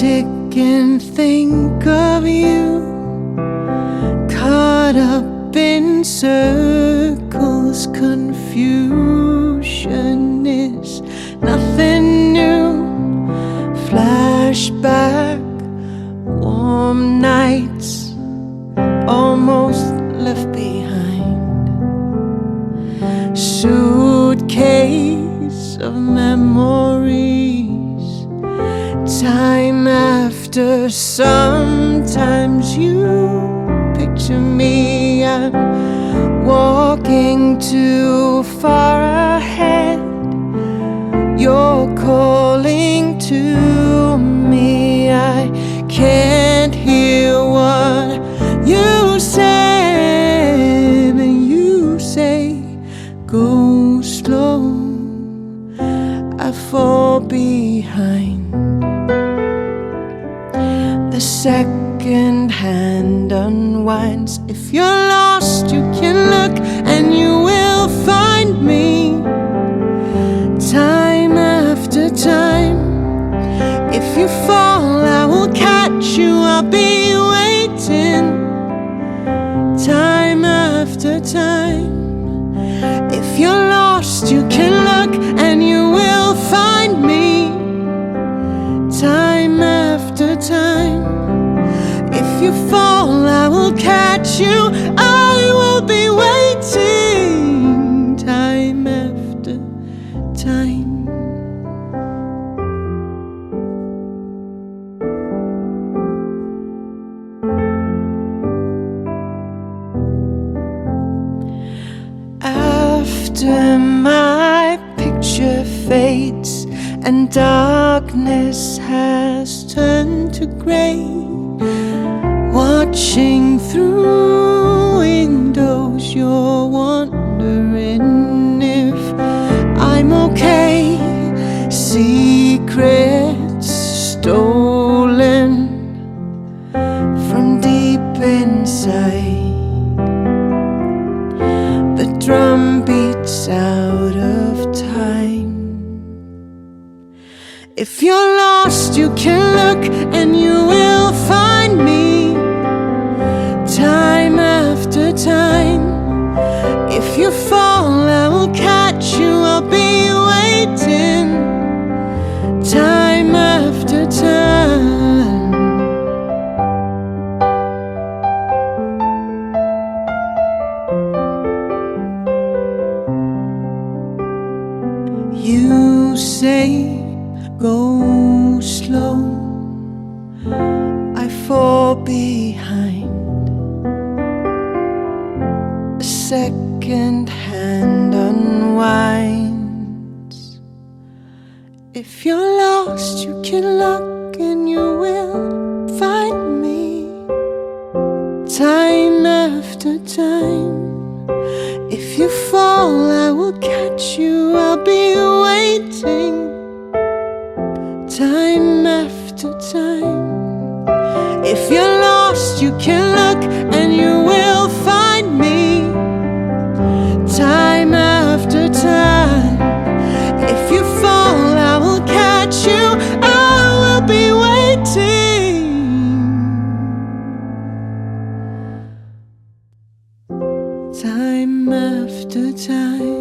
sick and think of you, caught up in circles. Confusion is nothing new. Flashback, warm nights almost left behind. Suitcase of memories, time after. Sometimes you picture me, I'm walking too far ahead. You're calling to me, I can't hear what you say. And you say, go slow, I fall behind. The second hand unwinds. If you're lost, you can look and you will find me. Time after time. If you fall, I will catch you, I'll be waiting. Time after time. If you're lost, you can look and you will find me. Time after time. If you fall, I will catch you, I will be waiting. Time after time. After my picture fades and darkness has turned to grey, watching through windows, you're wondering if I'm okay. Secrets stolen from deep inside. The drum beats out of time. If you're lost, you can look and you will find me. Time after time. If you fall, I will catch you, I'll be waiting. Time after time. You say, go slow, I fall behind. A second hand unwinds. If you're lost, you can look and you will find me. Time after time. If you fall, I will catch you, I'll be waiting. Time after time. If you're lost, you can look and you will find me. Time after time. If you fall, I will catch you, I will be waiting. Time after time.